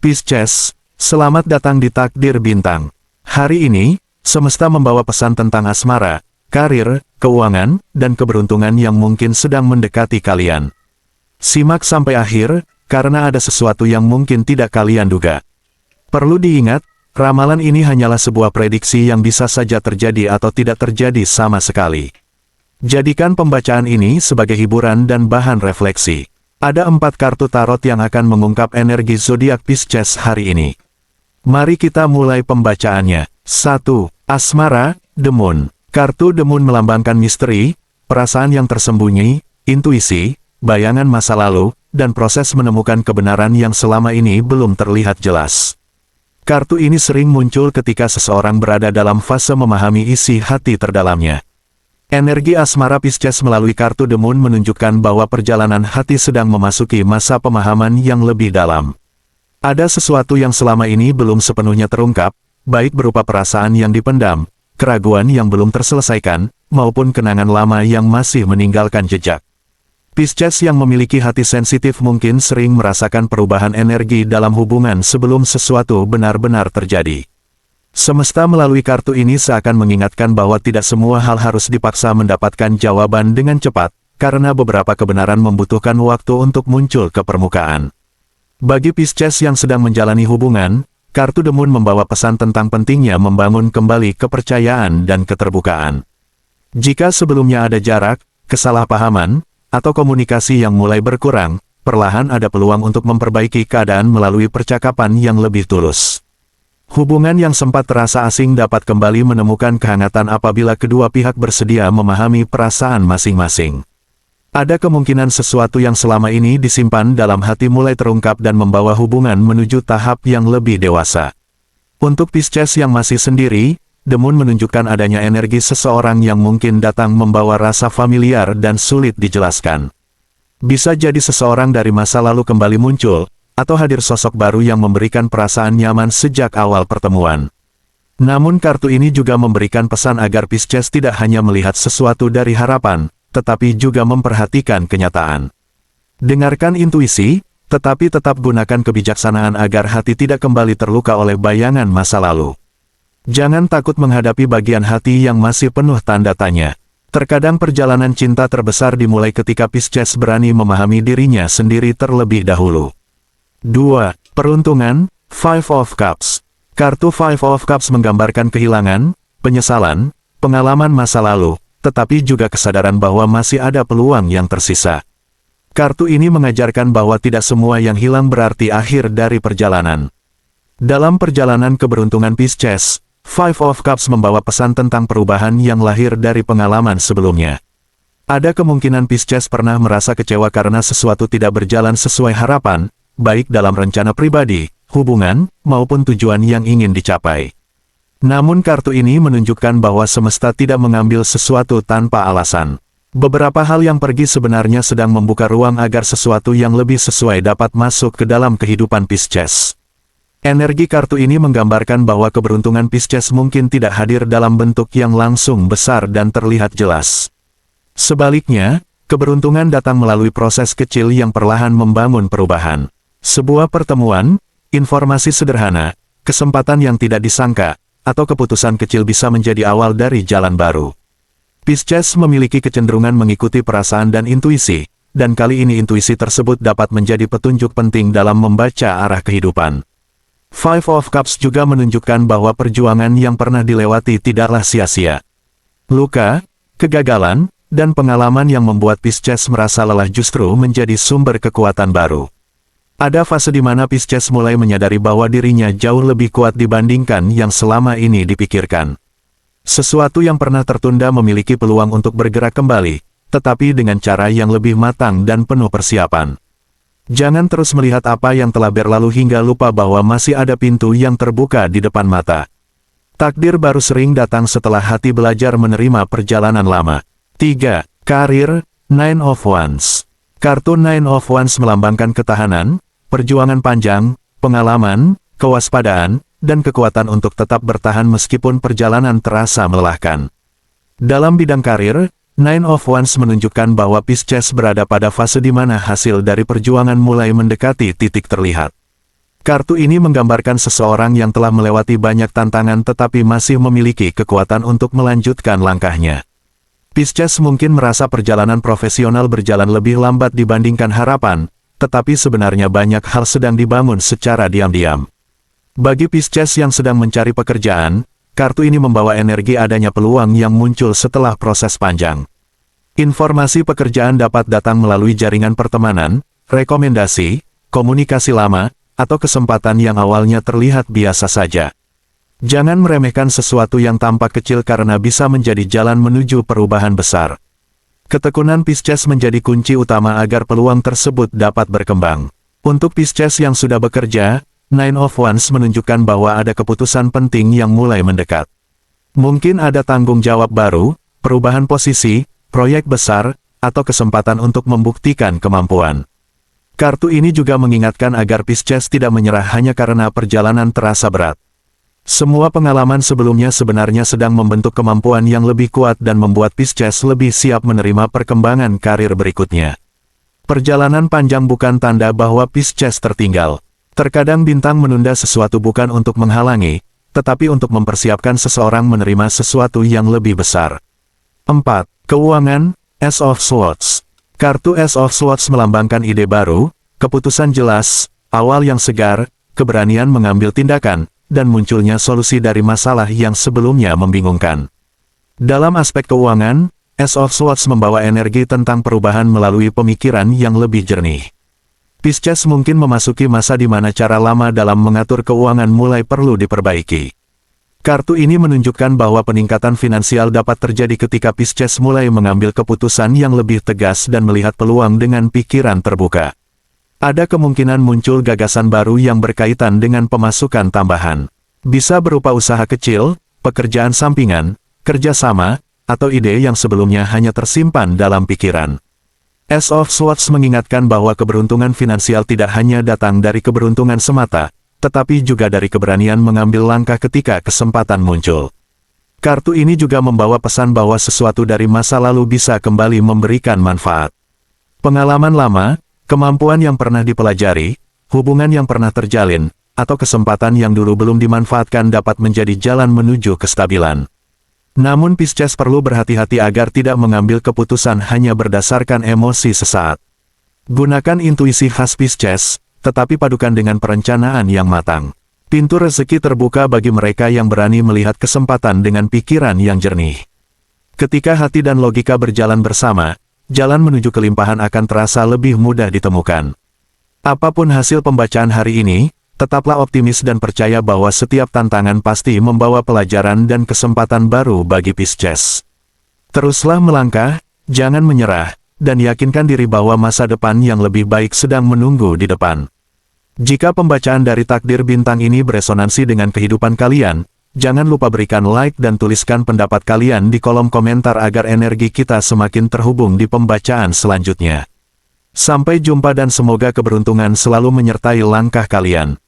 Pisces, selamat datang di Takdir Bintang. Hari ini, semesta membawa pesan tentang asmara, karir, keuangan, dan keberuntungan yang mungkin sedang mendekati kalian. Simak sampai akhir, karena ada sesuatu yang mungkin tidak kalian duga. Perlu diingat, ramalan ini hanyalah sebuah prediksi yang bisa saja terjadi atau tidak terjadi sama sekali. Jadikan pembacaan ini sebagai hiburan dan bahan refleksi. Ada 4 kartu tarot yang akan mengungkap energi zodiak Pisces hari ini. Mari kita mulai pembacaannya. 1. Asmara, The Moon. Kartu The Moon melambangkan misteri, perasaan yang tersembunyi, intuisi, bayangan masa lalu, dan proses menemukan kebenaran yang selama ini belum terlihat jelas. Kartu ini sering muncul ketika seseorang berada dalam fase memahami isi hati terdalamnya. Energi asmara Pisces melalui kartu The Moon menunjukkan bahwa perjalanan hati sedang memasuki masa pemahaman yang lebih dalam. Ada sesuatu yang selama ini belum sepenuhnya terungkap, baik berupa perasaan yang dipendam, keraguan yang belum terselesaikan, maupun kenangan lama yang masih meninggalkan jejak. Pisces yang memiliki hati sensitif mungkin sering merasakan perubahan energi dalam hubungan sebelum sesuatu benar-benar terjadi. Semesta melalui kartu ini seakan mengingatkan bahwa tidak semua hal harus dipaksa mendapatkan jawaban dengan cepat, karena beberapa kebenaran membutuhkan waktu untuk muncul ke permukaan. Bagi Pisces yang sedang menjalani hubungan, kartu The Moon membawa pesan tentang pentingnya membangun kembali kepercayaan dan keterbukaan. Jika sebelumnya ada jarak, kesalahpahaman, atau komunikasi yang mulai berkurang, perlahan ada peluang untuk memperbaiki keadaan melalui percakapan yang lebih tulus. Hubungan yang sempat terasa asing dapat kembali menemukan kehangatan apabila kedua pihak bersedia memahami perasaan masing-masing. Ada kemungkinan sesuatu yang selama ini disimpan dalam hati mulai terungkap dan membawa hubungan menuju tahap yang lebih dewasa. Untuk Pisces yang masih sendiri, The Moon menunjukkan adanya energi seseorang yang mungkin datang membawa rasa familiar dan sulit dijelaskan. Bisa jadi seseorang dari masa lalu kembali muncul, atau hadir sosok baru yang memberikan perasaan nyaman sejak awal pertemuan. Namun kartu ini juga memberikan pesan agar Pisces tidak hanya melihat sesuatu dari harapan, tetapi juga memperhatikan kenyataan. Dengarkan intuisi, tetapi tetap gunakan kebijaksanaan agar hati tidak kembali terluka oleh bayangan masa lalu. Jangan takut menghadapi bagian hati yang masih penuh tanda tanya. Terkadang perjalanan cinta terbesar dimulai ketika Pisces berani memahami dirinya sendiri terlebih dahulu. 2. Peruntungan, Five of Cups. Kartu Five of Cups menggambarkan kehilangan, penyesalan, pengalaman masa lalu, tetapi juga kesadaran bahwa masih ada peluang yang tersisa. Kartu ini mengajarkan bahwa tidak semua yang hilang berarti akhir dari perjalanan. Dalam perjalanan keberuntungan Pisces, Five of Cups membawa pesan tentang perubahan yang lahir dari pengalaman sebelumnya. Ada kemungkinan Pisces pernah merasa kecewa karena sesuatu tidak berjalan sesuai harapan, baik dalam rencana pribadi, hubungan, maupun tujuan yang ingin dicapai. Namun kartu ini menunjukkan bahwa semesta tidak mengambil sesuatu tanpa alasan. Beberapa hal yang pergi sebenarnya sedang membuka ruang agar sesuatu yang lebih sesuai dapat masuk ke dalam kehidupan Pisces. Energi kartu ini menggambarkan bahwa keberuntungan Pisces mungkin tidak hadir dalam bentuk yang langsung besar dan terlihat jelas. Sebaliknya, keberuntungan datang melalui proses kecil yang perlahan membangun perubahan. Sebuah pertemuan, informasi sederhana, kesempatan yang tidak disangka, atau keputusan kecil bisa menjadi awal dari jalan baru. Pisces memiliki kecenderungan mengikuti perasaan dan intuisi, dan kali ini intuisi tersebut dapat menjadi petunjuk penting dalam membaca arah kehidupan. Five of Cups juga menunjukkan bahwa perjuangan yang pernah dilewati tidaklah sia-sia. Luka, kegagalan, dan pengalaman yang membuat Pisces merasa lelah justru menjadi sumber kekuatan baru. Ada fase di mana Pisces mulai menyadari bahwa dirinya jauh lebih kuat dibandingkan yang selama ini dipikirkan. Sesuatu yang pernah tertunda memiliki peluang untuk bergerak kembali, tetapi dengan cara yang lebih matang dan penuh persiapan. Jangan terus melihat apa yang telah berlalu hingga lupa bahwa masih ada pintu yang terbuka di depan mata. Takdir baru sering datang setelah hati belajar menerima perjalanan lama. 3. Karir, Nine of Wands. Kartu Nine of Wands melambangkan ketahanan, perjuangan panjang, pengalaman, kewaspadaan, dan kekuatan untuk tetap bertahan meskipun perjalanan terasa melelahkan. Dalam bidang karir, Nine of Wands menunjukkan bahwa Pisces berada pada fase di mana hasil dari perjuangan mulai mendekati titik terlihat. Kartu ini menggambarkan seseorang yang telah melewati banyak tantangan tetapi masih memiliki kekuatan untuk melanjutkan langkahnya. Pisces mungkin merasa perjalanan profesional berjalan lebih lambat dibandingkan harapan, tetapi sebenarnya banyak hal sedang dibangun secara diam-diam. Bagi Pisces yang sedang mencari pekerjaan, kartu ini membawa energi adanya peluang yang muncul setelah proses panjang. Informasi pekerjaan dapat datang melalui jaringan pertemanan, rekomendasi, komunikasi lama, atau kesempatan yang awalnya terlihat biasa saja. Jangan meremehkan sesuatu yang tampak kecil karena bisa menjadi jalan menuju perubahan besar. Ketekunan Pisces menjadi kunci utama agar peluang tersebut dapat berkembang. Untuk Pisces yang sudah bekerja, Nine of Wands menunjukkan bahwa ada keputusan penting yang mulai mendekat. Mungkin ada tanggung jawab baru, perubahan posisi, proyek besar, atau kesempatan untuk membuktikan kemampuan. Kartu ini juga mengingatkan agar Pisces tidak menyerah hanya karena perjalanan terasa berat. Semua pengalaman sebelumnya sebenarnya sedang membentuk kemampuan yang lebih kuat dan membuat Pisces lebih siap menerima perkembangan karir berikutnya. Perjalanan panjang bukan tanda bahwa Pisces tertinggal. Terkadang bintang menunda sesuatu bukan untuk menghalangi, tetapi untuk mempersiapkan seseorang menerima sesuatu yang lebih besar. 4. Keuangan, Ace of Swords. Kartu Ace of Swords melambangkan ide baru, keputusan jelas, awal yang segar, keberanian mengambil tindakan, dan munculnya solusi dari masalah yang sebelumnya membingungkan. Dalam aspek keuangan, Ace of Swords membawa energi tentang perubahan melalui pemikiran yang lebih jernih. Pisces mungkin memasuki masa di mana cara lama dalam mengatur keuangan mulai perlu diperbaiki. Kartu ini menunjukkan bahwa peningkatan finansial dapat terjadi ketika Pisces mulai mengambil keputusan yang lebih tegas dan melihat peluang dengan pikiran terbuka. Ada kemungkinan muncul gagasan baru yang berkaitan dengan pemasukan tambahan. Bisa berupa usaha kecil, pekerjaan sampingan, kerjasama, atau ide yang sebelumnya hanya tersimpan dalam pikiran. Ace of Swords mengingatkan bahwa keberuntungan finansial tidak hanya datang dari keberuntungan semata, tetapi juga dari keberanian mengambil langkah ketika kesempatan muncul. Kartu ini juga membawa pesan bahwa sesuatu dari masa lalu bisa kembali memberikan manfaat. Pengalaman lama, kemampuan yang pernah dipelajari, hubungan yang pernah terjalin, atau kesempatan yang dulu belum dimanfaatkan dapat menjadi jalan menuju kestabilan. Namun Pisces perlu berhati-hati agar tidak mengambil keputusan hanya berdasarkan emosi sesaat. Gunakan intuisi khas Pisces, tetapi padukan dengan perencanaan yang matang. Pintu rezeki terbuka bagi mereka yang berani melihat kesempatan dengan pikiran yang jernih. Ketika hati dan logika berjalan bersama, jalan menuju kelimpahan akan terasa lebih mudah ditemukan. Apapun hasil pembacaan hari ini, tetaplah optimis dan percaya bahwa setiap tantangan pasti membawa pelajaran dan kesempatan baru bagi Pisces. Teruslah melangkah, jangan menyerah, dan yakinkan diri bahwa masa depan yang lebih baik sedang menunggu di depan. Jika pembacaan dari takdir bintang ini beresonansi dengan kehidupan kalian, jangan lupa berikan like dan tuliskan pendapat kalian di kolom komentar agar energi kita semakin terhubung di pembacaan selanjutnya. Sampai jumpa dan semoga keberuntungan selalu menyertai langkah kalian.